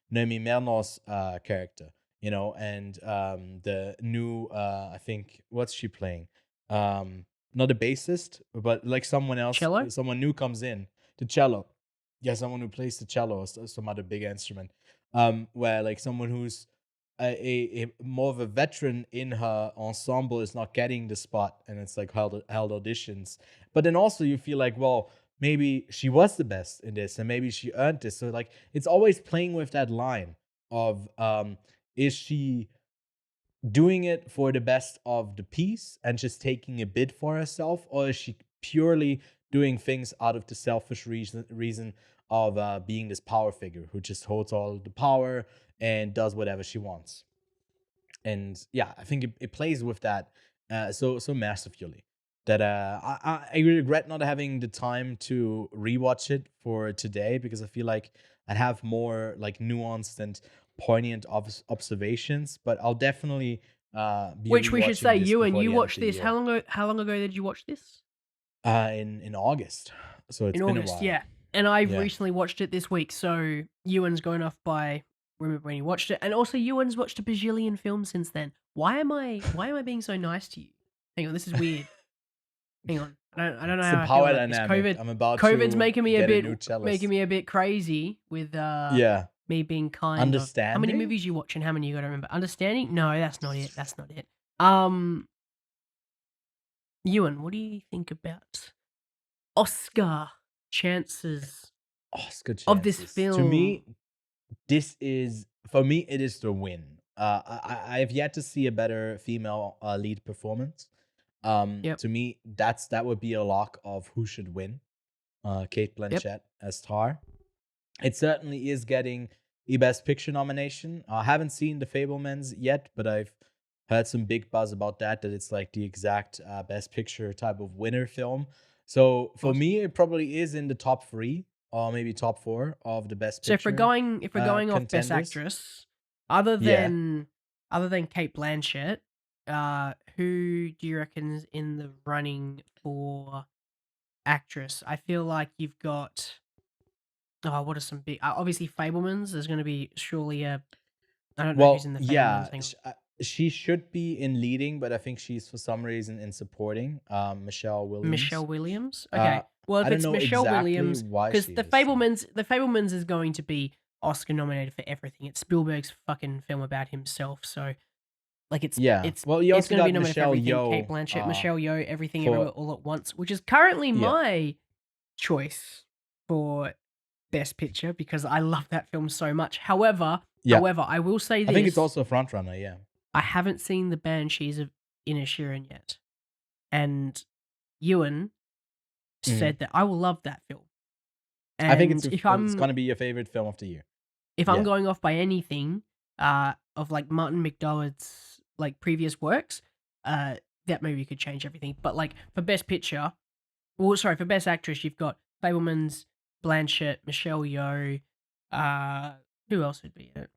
Noemi Mernos character, and the new I think, what's she playing? Not a bassist, but like someone else, Cello? someone new comes in, the cello. someone who plays the cello or some other big instrument, where like someone who's a more of a veteran in her ensemble is not getting the spot, and it's like held auditions. But then also you feel like, well, maybe she was the best in this, and maybe she earned this. So like it's always playing with that line of is she doing it for the best of the piece and just taking a bid for herself, or is she purely doing things out of the selfish reason of being this power figure who just holds all the power and does whatever she wants? And yeah, I think it plays with that so masterfully that I regret not having the time to rewatch it for today, because I feel like I'd have more like nuanced and poignant observations. But I'll definitely be Which we should rewatching say, this Ewan, before you the end of watched the this. year. How long ago did you watch this? In August, so it's In been August, a while. yeah. And I've Yeah. recently watched it this week, so Ewan's going off by remember when he watched it, and also Ewan's watched a bajillion films since then. Why am I being so nice to you? Hang on, this is weird. Hang on, I don't know It's how the I feel power about this. dynamic. I'm about COVID's to making me get a new bit cellist. crazy with Yeah. me being kind of how many Understanding? movies you watch and how many you got to remember. Understanding? No, that's not it. That's not it. Ewan, what do you think about Oscar chances Oscar of this chances. film? To me, for me, it is the win. I have yet to see a better female lead performance. Yep. To me, that would be a lock of who should win. Cate Blanchett as Tàr. It certainly is getting a Best Picture nomination. I haven't seen The Fabelmans yet, but I've heard some big buzz about that it's like the exact Best Picture type of winner film. So for Awesome. me, it probably is in the top 3 or maybe top 4 of the Best So Picture. if we're going off Best contenders. Actress, other Yeah. than Cate Blanchett, who do you reckon is in the running for actress? I feel like you've got what are some big? Obviously, Fabelmans. There's going to be surely a. I don't know who's in the Fabelmans. Yeah, Hang on. she should be in leading, but I think she's for some reason in supporting. Michelle Williams. Michelle Williams. Okay. Well, I if don't it's know Michelle exactly Williams, why because she the is. Fabelmans is going to be Oscar nominated for everything. It's Spielberg's fucking film about himself, so like it's Well, you it's also going to be got nominated for Michelle everything. Yeoh. Kate Blanchett, Michelle Yeoh, Everything for- Everywhere All at Once, which is currently Yeah. my choice for Best Picture because I love that film so much. However, I will say this: I think it's also a frontrunner. Yeah. I haven't seen the Banshees of Inisherin yet, and Ewan said that I will love that film. And I think it's if going to be your favorite film of the year. if I'm going off by anything of like Martin McDonagh's like previous works, that movie could change everything. But like for Best Picture, for Best Actress, you've got Fabelmans, Blanchett, Michelle Yeoh. Who else would be in it?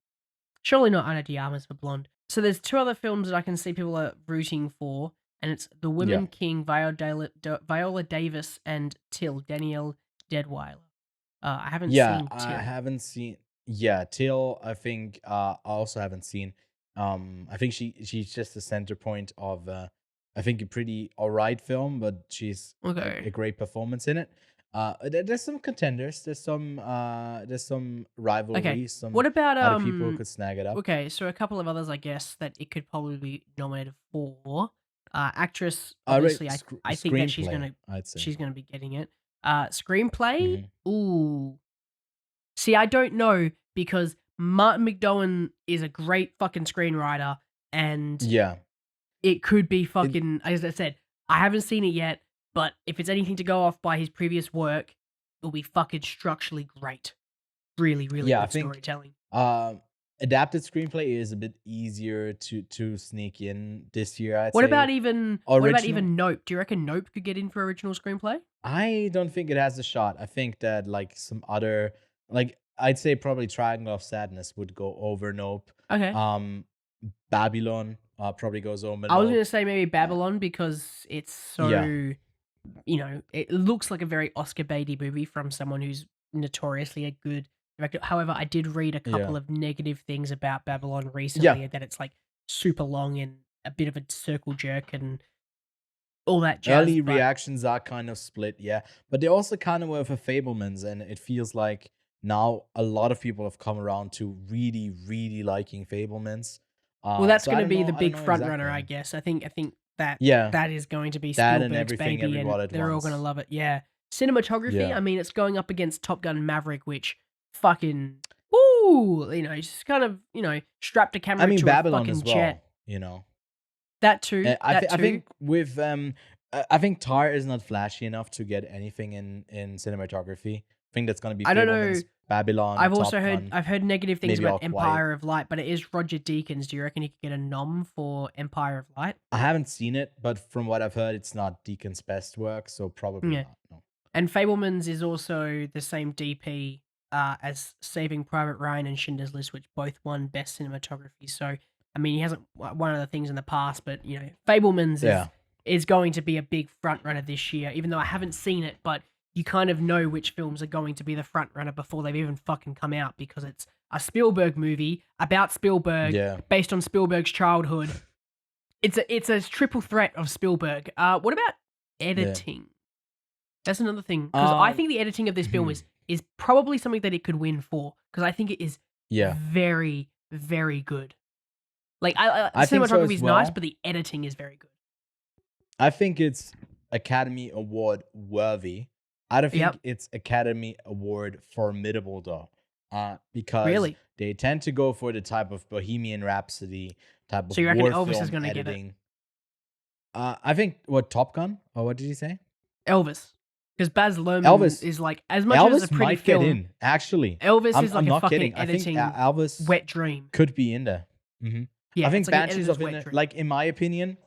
Surely not Ana de Armas for Blonde. So there's 2 other films that I can see people are rooting for, and it's The Women King, Viola Davis, and Till, Danielle Deadwyler. I haven't seen Till. I haven't seen. Yeah, Till. I think I also haven't seen. I think she's just the center point of. I think a pretty alright film, but she's Okay. a great performance in it. There's some contenders. There's some rivalries. Okay. Some What about other people who could snag it up. Okay, so a couple of others, I guess, that it could probably be nominated for. Actress, obviously, I think that she's Screenplay, I'd say. gonna be getting it. Screenplay, Mhm. ooh. See, I don't know because Martin McDonagh is a great fucking screenwriter, and Yeah. it could be fucking. As I said, I haven't seen it yet, but if it's anything to go off by his previous work, it'll be fucking structurally great. Really, really Yeah, I good think- storytelling. Adapted screenplay is a bit easier to sneak in this year. I'd What say. about even original? Nope? Do you reckon Nope could get in for original screenplay? I don't think it has a shot. I think that like some other, like I'd say probably Triangle of Sadness would go over Nope. Okay. Babylon probably goes over I was Nope. gonna say maybe Babylon because it's so it looks like a very Oscar baity movie from someone who's notoriously a good director. However, I did read a couple of negative things about Babylon recently, that it's like super long and a bit of a circle jerk and all that jazz. Early but reactions are kind of split, yeah. But they also kind of were for Fablemans, and it feels like now a lot of people have come around to really, really liking Fablemans. well, that's So I going to don't be know. the I don't big know front exactly. runner, I guess. I think that Yeah, that is going to be that and Spielberg's Everything baby, and Everywhere at they're all going to Once. love it. Yeah, cinematography. Yeah. I mean, it's going up against Top Gun Maverick, which fucking woo, just kind of strapped a camera I mean, to a Babylon fucking as jet. well. That too. I That too. think with I think Tar is not flashy enough to get anything in cinematography. I think that's gonna be I don't know. Fablemans, Babylon, I've Top also heard Gun, negative things maybe All about Quiet. Empire of Light, but it is Roger Deakins. Do you reckon he could get a nom for Empire of Light? I haven't seen it, but from what I've heard, it's not Deacon's best work, so probably Yeah. not. No. And Fablemans is also the same DP as Saving Private Ryan and Schindler's List, which both won Best Cinematography. So, I mean, he hasn't won other things in the past, but, Fablemans Yeah. is going to be a big front runner this year, even though I haven't seen it, but you kind of know which films are going to be the front runner before they've even fucking come out, because it's a Spielberg movie about Spielberg, Yeah. based on Spielberg's childhood. It's a triple threat of Spielberg. What about editing? That's another thing, because I think the editing of this film is probably something that it could win for, because I think it is Yeah. very, very good. Like, I think so cinematography as is nice, well. but the editing is very good. I think it's Academy Award worthy. I don't think Yep. it's Academy Award formidable though. Because Really? they tend to go for the type of Bohemian Rhapsody type of So you reckon war Elvis film is gonna get it? editing. I think Top Gun, or what did you say? Elvis. Because Baz Luhrmann Elvis. is like, as much as Elvis it's a pretty might film, get in. Actually, Elvis is like I'm a not fucking kidding. I think editing Elvis wet dream. could be in there. hmm Yeah, I think it's like an Banshees editor's of wet Inner, dream. like in my opinion,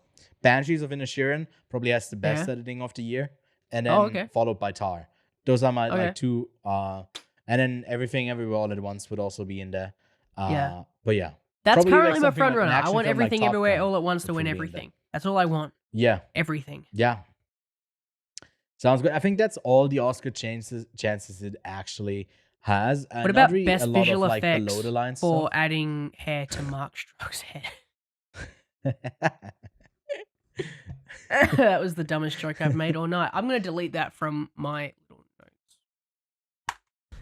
Banshees of Inisherin probably has the best Yeah. editing of the year, and then Oh, okay. followed by Tar. Those are my Okay. like two. And then Everything Everywhere All at Once would also be in there. Yeah. But yeah, That's probably, like, currently my something front like an runner. I action want film like Everything Top Everywhere Gun all at once to would win probably be in there. everything. That's all I want. Yeah, Everything. yeah. Sounds good. I think that's all the Oscar chances it actually has. What Not about really best a lot visual of like effects below the line for stuff. adding hair to Mark Stroke's hair? That was the dumbest joke I've made all night. I'm going to delete that from my little notes.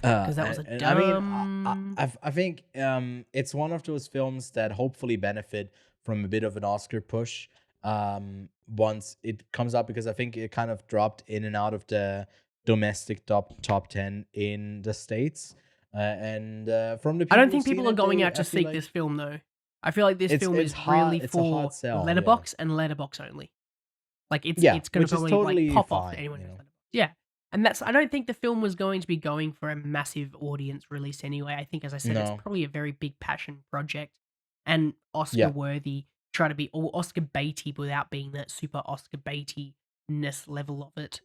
Because that was a and dumb... I think it's one of those films that hopefully benefit from a bit of an Oscar push once it comes out, because I think it kind of dropped in and out of the domestic top 10 in the States. And from the people I don't who've think people seen are it, going out I to feel seek like this film, though. I feel like this film it's is hard- really it's a hard for sell, yeah. Letterbox and Letterbox only. Like, it's Yeah, it's going which to is probably totally like pop off fine, to anyone you who's know? Letterboxd. Yeah. And I don't think the film was going to be going for a massive audience release anyway. I think, as I said, No. it's probably a very big passion project and Oscar Yeah. worthy. Try to be all Oscar baity without being that super Oscar baitiness level of it.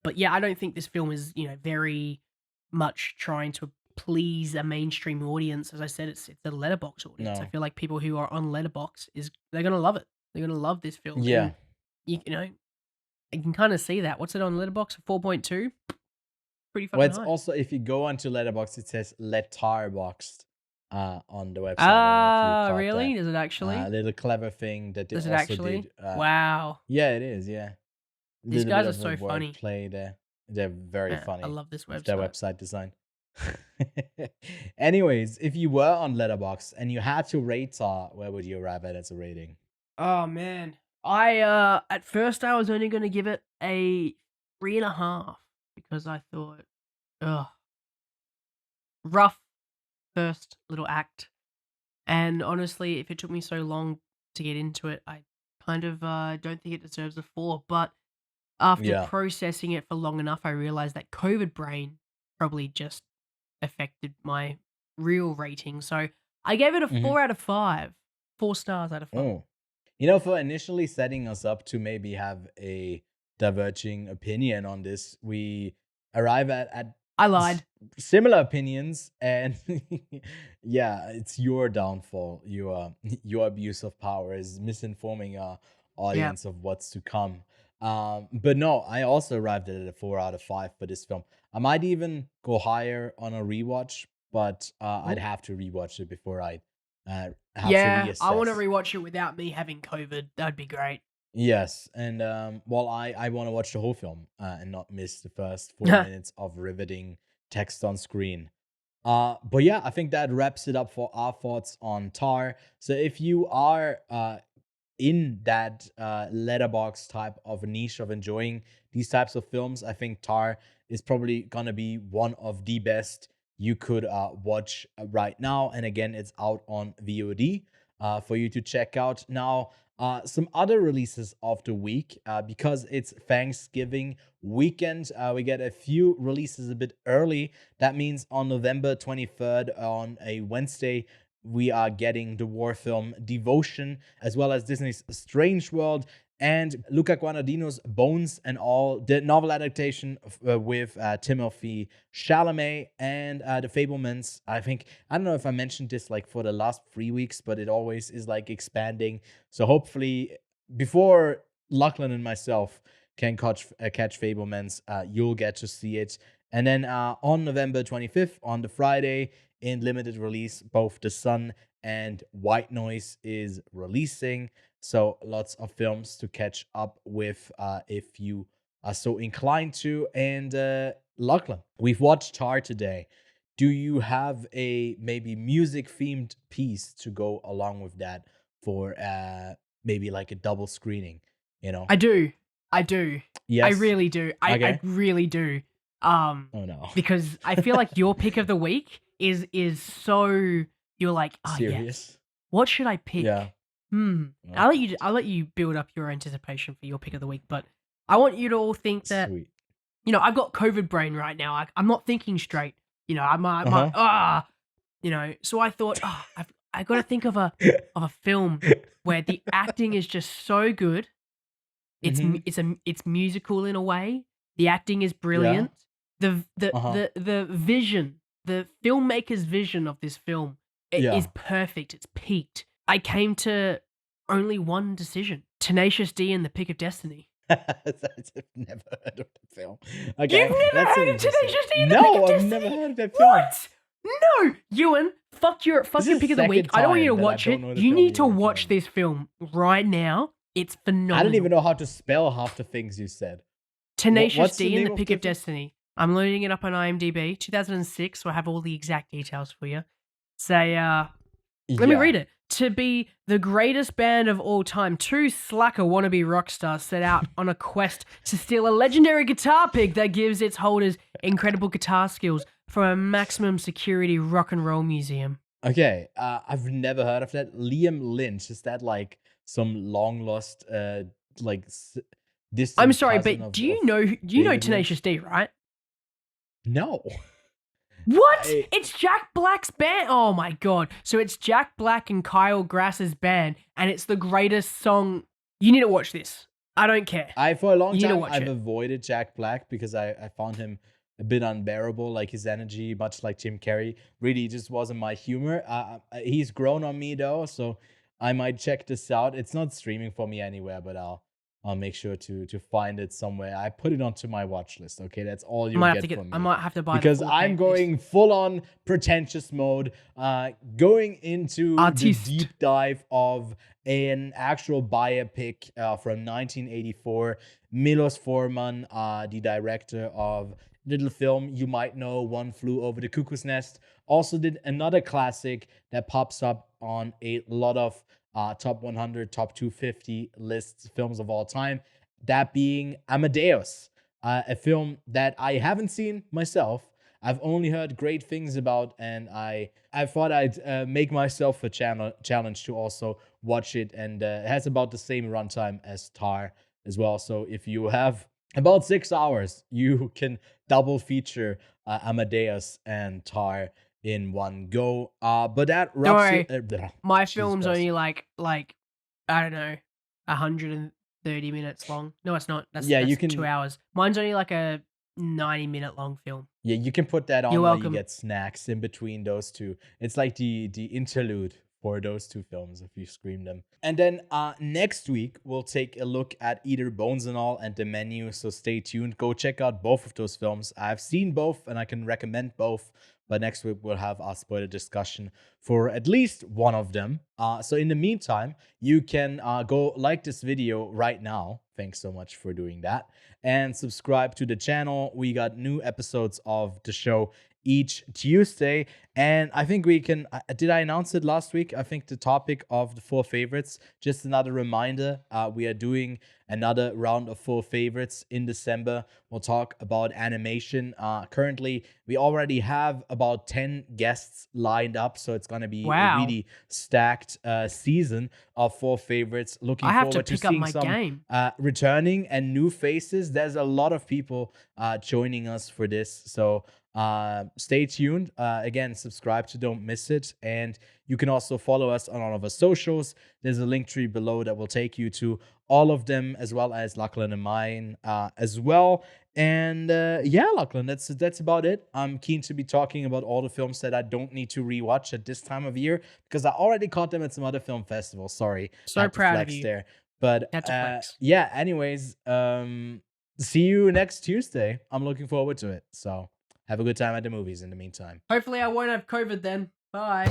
But yeah, I don't think this film is, very much trying to please a mainstream audience. As I said, it's a Letterbox audience. I No. feel like people who are on Letterbox they're gonna love it. They're gonna love this film. Yeah. And you can kind of see that. What's it on Letterbox? 4.2. Pretty fucking Well, it's high. also, if you go onto Letterboxd, it says Lettarboxd on the website. I don't know if you caught Really? that. Does it actually? A little clever thing that they Does it also actually? did. Wow. Yeah, it is. Yeah, These little guys bit are of so a funny. wordplay there. They're very Yeah, funny. I love this with their website. website design. Anyways, if you were on Letterboxd and you had to rate Tar, where would you arrive at as a rating? Oh man. I at first I was only gonna give it a 3.5 because I thought, rough first little act. And honestly, if it took me so long to get into it, I kind of don't think it deserves a 4. But after Yeah. processing it for long enough, I realized that COVID brain probably just affected my real rating. So I gave it a Mhm. 4 out of 5. 4 stars out of 5. Oh, for initially setting us up to maybe have a diverging opinion on this, we arrive at I lied. similar opinions, and yeah, it's your downfall. Your abuse of power is misinforming our audience of what's to come. But no, I also arrived at a 4 out of 5 for this film. I might even go higher on a rewatch, but I'd have to rewatch it before I have to Yeah, I want to reassess. rewatch it without me having COVID. That'd be great. Yes, and well, I want to watch the whole film and not miss the first 4 minutes of riveting text on screen. But yeah, I think that wraps it up for our thoughts on Tar. So if you are in that letterbox type of niche of enjoying these types of films, I think Tar is probably gonna be one of the best you could watch right now. And again, it's out on VOD for you to check out. Now, some other releases of the week, because it's Thanksgiving weekend, we get a few releases a bit early. That means on November 23rd, on a Wednesday, we are getting the war film Devotion, as well as Disney's Strange World and Luca Guadagnino's Bones and All, the novel adaptation with Timothy Chalamet and The Fablemans. I don't know if I mentioned this like for the last 3 weeks, but it always is like expanding. So hopefully before Lachlan and myself can catch Fablemans, you'll get to see it. And then on November 25th, on the Friday, in limited release, both The Sun and White Noise is releasing. So lots of films to catch up with if you are so inclined to. And Lachlan, we've watched Tar today. Do you have a maybe music themed piece to go along with that for maybe like a double screening? I do. I Yes. really do. I Okay. really do. Oh no. Because I feel like your pick of the week is so, you're like, oh yes, Serious? what should I pick? Yeah. I'll let you build up your anticipation for your pick of the week, but I want you to all think that, Sweet. I've got COVID brain right now. I'm not thinking straight. So I thought, I got to think of a film where the acting is just so good. It's musical in a way. The acting is brilliant. The vision, the filmmaker's vision of this film is perfect. It's peaked. I came to only one decision: Tenacious D and the Pick of Destiny. I've never heard of that film. Okay, You've never that's heard of interesting. Tenacious D and the Pick No, of I've Destiny? never heard of that film. What? No, Ewan, fuck your This is pick of the the week. second I don't want you to time that I watch don't it. know the You film need to you watch recommend. this film right now. It's phenomenal. I don't even know how to spell half the things you said. Tenacious what's the D and name the of Pick the of film? Destiny. I'm loading it up on IMDb. 2006, so I have all the exact details for you. Say, let me read it. To be the greatest band of all time, two slacker wannabe rock stars set out on a quest to steal a legendary guitar pick that gives its holders incredible guitar skills from a maximum security rock and roll museum. Okay, I've never heard of that. Liam Lynch, is that like some long lost like distant I'm sorry, cousin but of- do you of know David Tenacious D, right? No. What? I- It's Jack Black's band. Oh my god. So it's Jack Black and Kyle Grass's band, and it's the greatest song. You need to watch this. I don't care. For a long You need to time watch I've it. avoided Jack Black because I found him a bit unbearable, like his energy, much like Jim Carrey, really just wasn't my humor. He's grown on me though, so I might check this out. It's not streaming for me anywhere, but I'll make sure to find it somewhere. I put it onto my watch list. Okay, that's all you get from me. I might have to buy Because the I'm going full on pretentious mode, going into Artiste. the deep dive of an actual biopic from 1984. Milos Forman, the director of little film you might know, One Flew Over the Cuckoo's Nest, also did another classic that pops up on a lot of top 100, top 250 lists, films of all time. That being Amadeus, a film that I haven't seen myself. I've only heard great things about, and I thought I'd make myself a challenge to also watch it. And it has about the same runtime as Tar as well. So if you have about 6 hours, you can double feature Amadeus and Tar in one go. But that wraps it. My Jesus film's Christ. only like I don't know, 130 minutes long. No, it's not. That's You can 2 hours. Mine's only like a 90-minute long film. Yeah, you can put that on You're while welcome. you get snacks in between those two. It's like the interlude for those two films if you scream them. And then next week we'll take a look at either Bones and All and The Menu. So stay tuned. Go check out both of those films. I've seen both and I can recommend both. But next week we'll have our spoiler discussion for at least one of them. So in the meantime, you can go like this video right now. Thanks so much for doing that. And subscribe to the channel. We got new episodes of the show each Tuesday. And I think we can, did I announce it last week? I think the topic of the 4 favorites, just another reminder, we are doing another round of 4 favorites in December. We'll talk about animation. Currently, we already have about 10 guests lined up, so it's going to be a really stacked season of 4 favorites. Looking I have forward to pick to up seeing my some game. returning and new faces. There's a lot of people joining us for this, so stay tuned. Again, subscribe to don't miss it, and you can also follow us on all of our socials. There's a link tree below that will take you to all of them, as well as Lachlan and mine as well. And yeah, Lachlan, that's about it. I'm keen to be talking about all the films that I don't need to rewatch at this time of year, because I already caught them at some other film festivals. Sorry, So had to proud of flex you. there. But Had to flex. yeah, anyways, see you next Tuesday. I'm looking forward to it. So have a good time at the movies in the meantime. Hopefully I won't have COVID then. Bye.